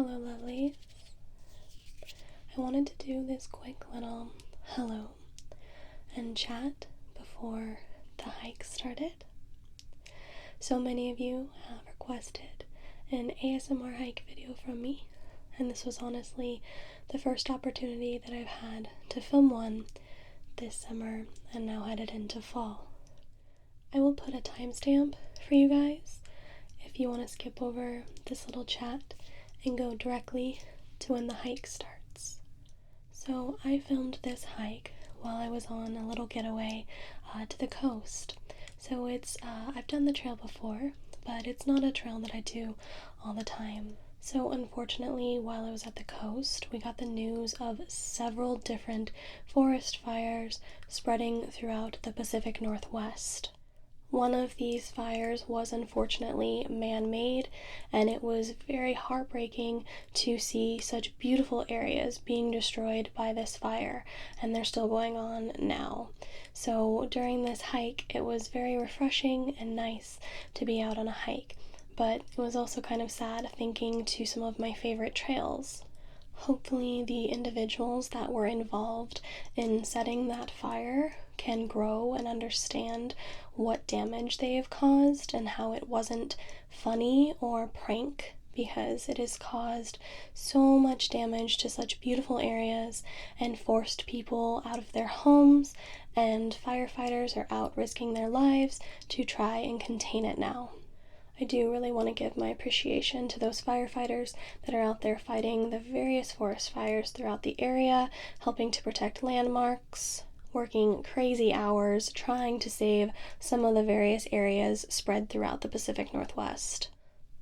Hello lovelies. I wanted to do this quick little hello and chat before the hike started. So many of you have requested an ASMR hike video from me, and this was honestly the first opportunity that I've had to film one this summer and now headed into fall. I will put a timestamp for you guys if you want to skip over this little chat and go directly to when the hike starts. So I filmed this hike while I was on a little getaway to the coast. So it's, I've done the trail before, but it's not a trail that I do all the time. So unfortunately, while I was at the coast, we got the news of several different forest fires spreading throughout the Pacific Northwest. One of these fires was unfortunately man-made, and it was very heartbreaking to see such beautiful areas being destroyed by this fire, and they're still going on now. So during this hike, it was very refreshing and nice to be out on a hike, but it was also kind of sad thinking to some of my favorite trails. Hopefully the individuals that were involved in setting that fire can grow and understand what damage they have caused and how it wasn't funny or prank, because it has caused so much damage to such beautiful areas and forced people out of their homes, and firefighters are out risking their lives to try and contain it now. I do really want to give my appreciation to those firefighters that are out there fighting the various forest fires throughout the area, helping to protect landmarks, working crazy hours trying to save some of the various areas spread throughout the Pacific Northwest.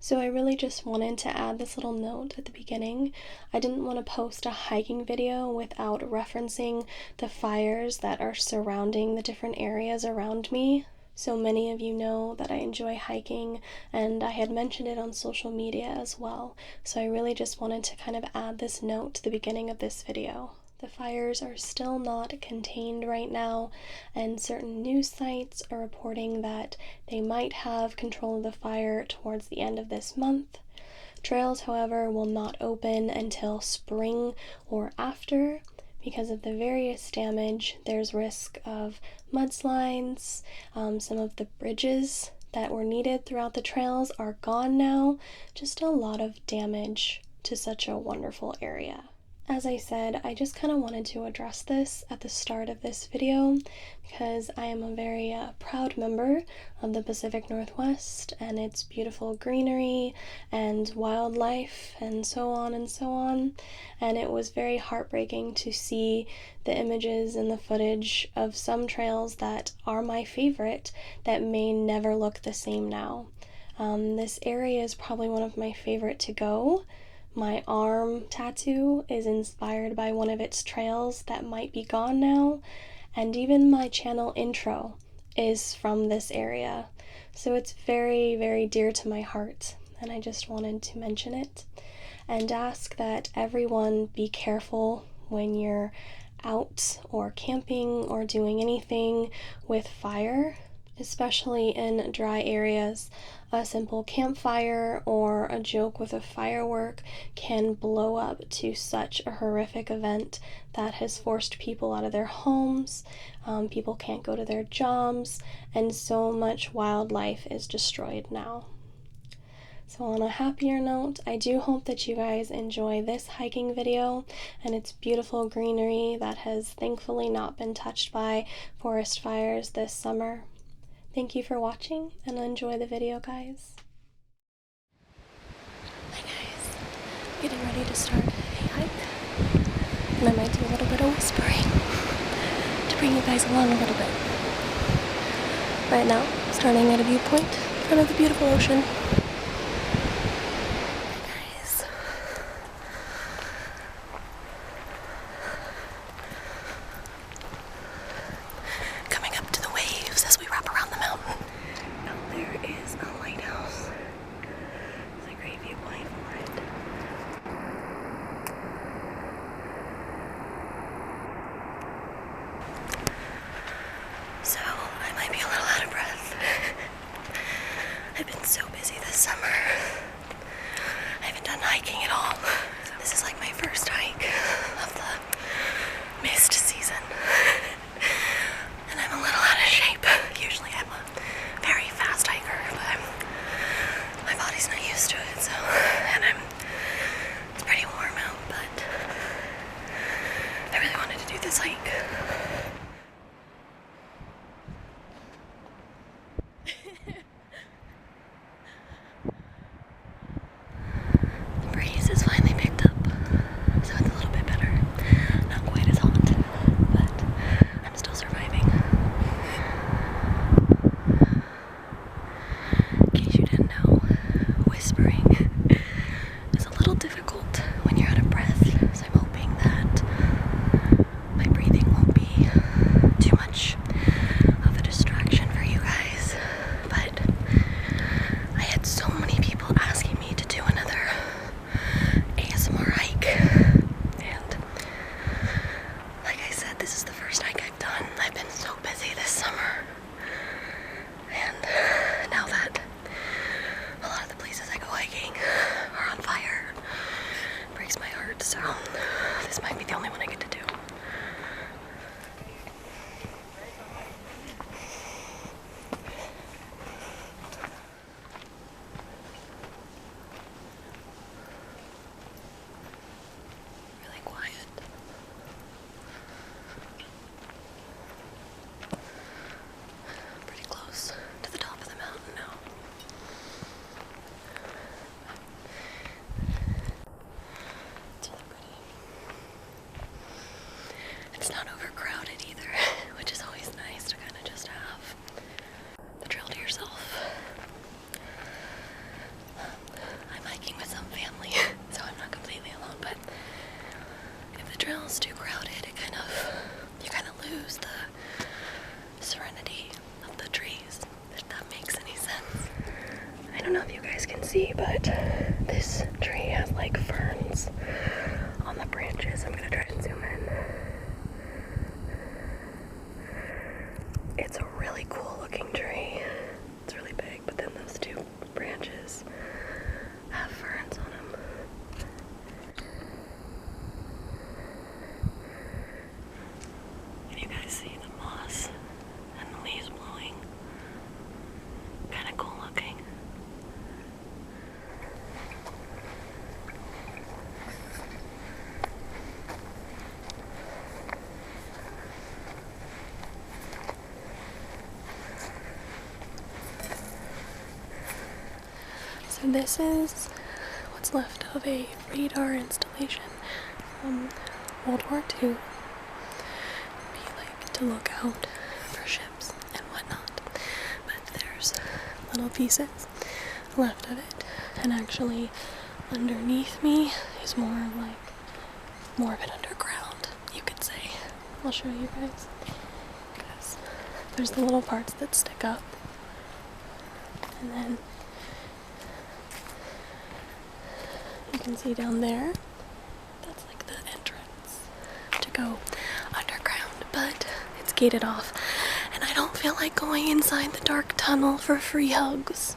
So I really just wanted to add this little note at the beginning. I didn't want to post a hiking video without referencing the fires that are surrounding the different areas around me. So many of you know that I enjoy hiking, and I had mentioned it on social media as well, so I really just wanted to kind of add this note to the beginning of this video. The fires are still not contained right now, and certain news sites are reporting that they might have control of the fire towards the end of this month. Trails, however, will not open until spring or after. Because of the various damage, there's risk of mudslides. Some of the bridges that were needed throughout the trails are gone now. Just a lot of damage to such a wonderful area. As I said, I just kind of wanted to address this at the start of this video because I am a very proud member of the Pacific Northwest and its beautiful greenery and wildlife and so on and so on. And it was very heartbreaking to see the images and the footage of some trails that are my favorite that may never look the same now. This area is probably one of my favorite to go. My arm tattoo is inspired by one of its trails that might be gone now, and even my channel intro is from this area. So it's very, very dear to my heart, and I just wanted to mention it and ask that everyone be careful when you're out or camping or doing anything with fire, especially in dry areas. A simple campfire or a joke with a firework can blow up to such a horrific event that has forced people out of their homes. People can't go to their jobs, and so much wildlife is destroyed now. So on a happier note, I do hope that you guys enjoy this hiking video and its beautiful greenery that has thankfully not been touched by forest fires this summer. Thank you for watching, and enjoy the video, guys. Hi guys, getting ready to start a hike, and I might do a little bit of whispering to bring you guys along a little bit. Right now, starting at a viewpoint in front of the beautiful ocean. So, I might be a little out of breath. I've been so busy this see, but this tree has like ferns on the branches. I'm gonna try and zoom in. It's a really cool looking tree. It's really big, but then those two branches have ferns on them. Can you guys see the moss and the leaves blowing? Kind of cool looking. So this is what's left of a radar installation from World War II. Be like to look out for ships and whatnot. But there's little pieces left of it, and actually underneath me is more of it underground, you could say. I'll show you guys. Because there's the little parts that stick up, and then you can see down there, that's like the entrance to go underground, but it's gated off, and I don't feel like going inside the dark tunnel for free hugs.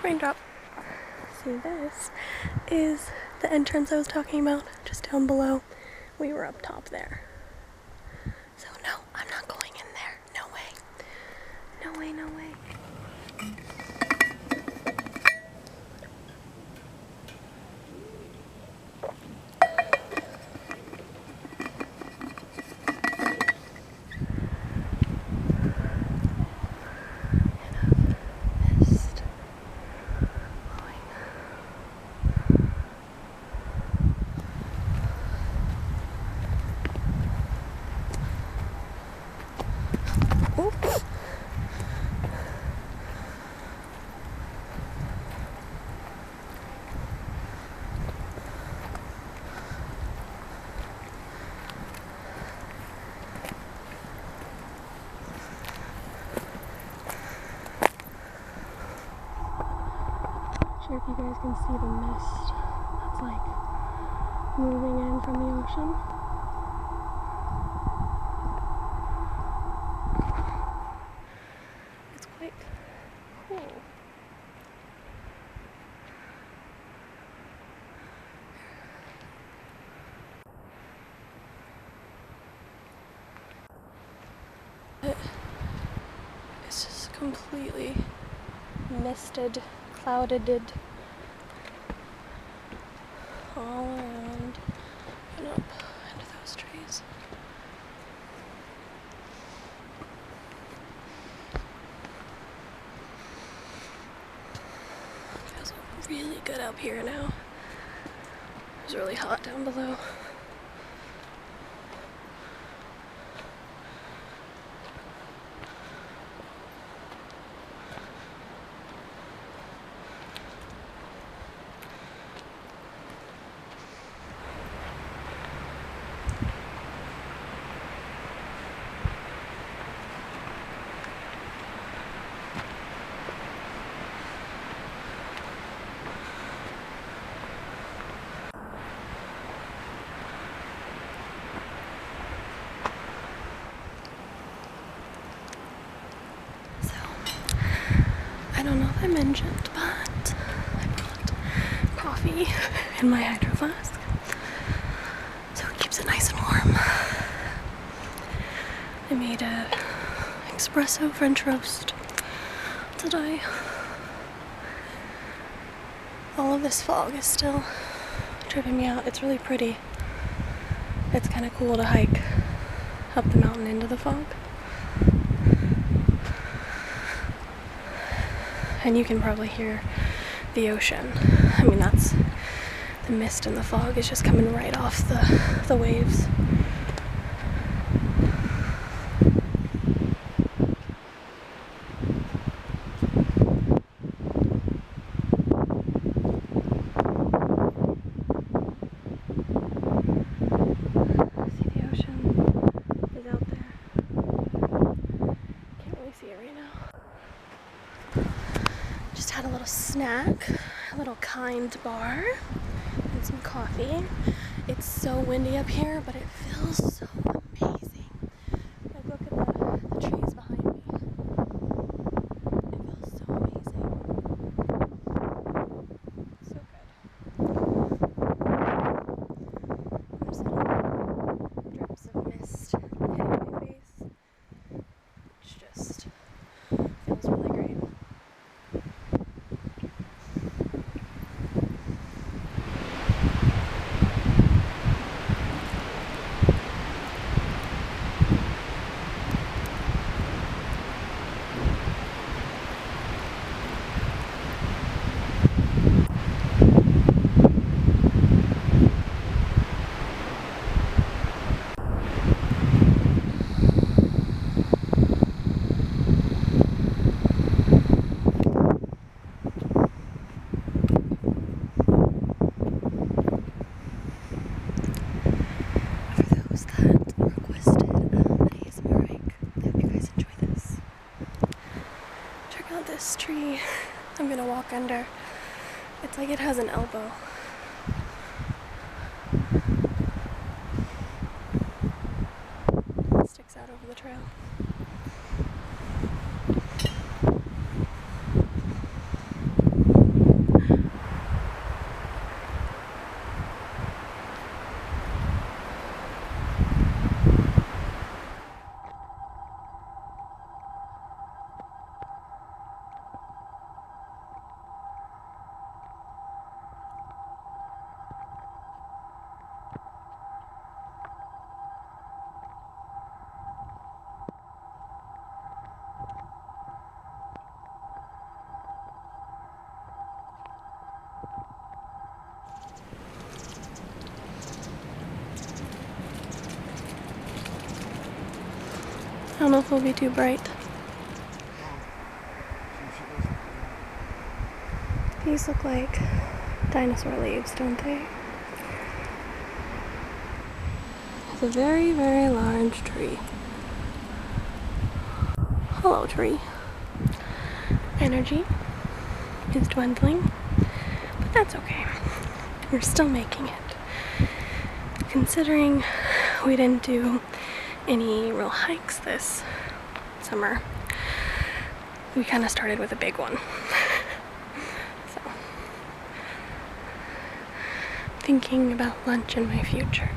Raindrop. See, this is the entrance I was talking about, just down below. We were up top there. So no, I'm not going in there. No way. No way, no way. Sure if you guys can see the mist that's like moving in from the ocean. It's quite cool. It's just completely misted, clouded all around and up into those trees. Feels really good up here now. It was really hot down below. I don't know if I mentioned, but I brought coffee in my hydro flask, so it keeps it nice and warm. I made a espresso French roast today. All of this fog is still tripping me out. It's really pretty. It's kind of cool to hike up the mountain into the fog. And you can probably hear the ocean. I mean, that's the mist and the fog is just coming right off the waves. reclined bar and some coffee. It's so windy up here, but it feels so amazing. Like, look at the trees behind me. It feels so amazing. So good. There's little drips of mist hitting my face, which just feels really great. This tree I'm gonna walk under. It's like it has an elbow. It sticks out over the trail. I don't know if it'll be too bright. These look like dinosaur leaves, don't they? It's a very, very large tree. Hello, tree. Energy is dwindling, but that's okay. We're still making it. Considering we didn't do any real hikes this summer, we kind of started with a big one. So, thinking about lunch in my future.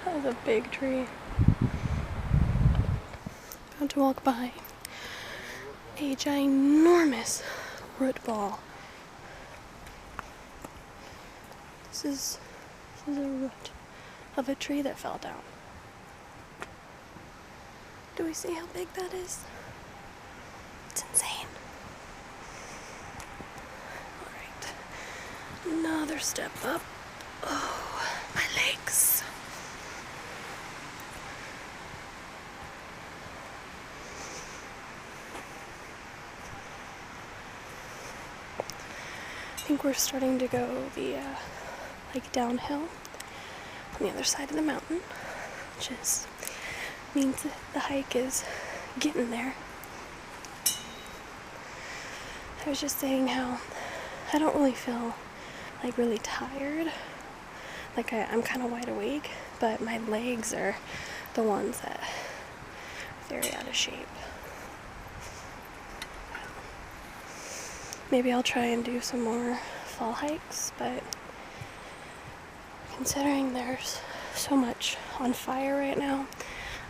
That was a big tree. About to walk by a ginormous root ball. This is a root of a tree that fell down. Do we see how big that is? It's insane. Alright. Another step up. Oh, my legs. I think we're starting to go the like downhill on the other side of the mountain, which means that the hike is getting there. I was just saying how I don't really feel like really tired. Like I'm kind of wide awake, but my legs are the ones that are very out of shape. Maybe I'll try and do some more fall hikes, but considering there's so much on fire right now,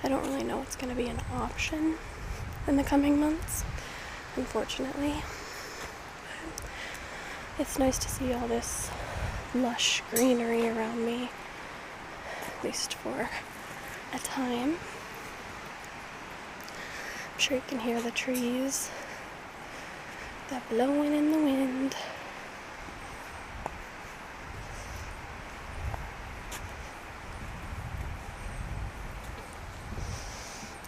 I don't really know what's going to be an option in the coming months, unfortunately. But it's nice to see all this lush greenery around me, at least for a time. I'm sure you can hear the trees. They're blowing in the wind.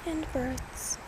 And birds.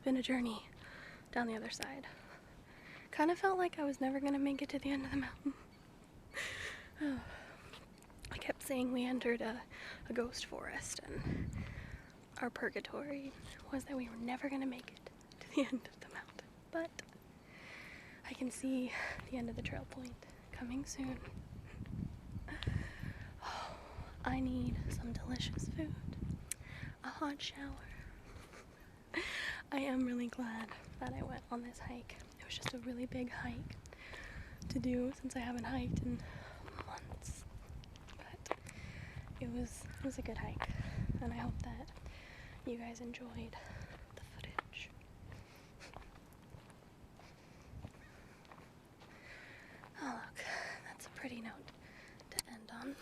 been a journey down the other side. Kind of felt like I was never gonna make it to the end of the mountain. I kept saying we entered a ghost forest, and our purgatory was that we were never gonna make it to the end of the mountain. But I can see the end of the trail point coming soon. Oh, I need some delicious food, a hot shower. I am really glad that I went on this hike. It was just a really big hike to do since I haven't hiked in months. But it was a good hike, and I hope that you guys enjoyed the footage. Oh look, that's a pretty note to end on.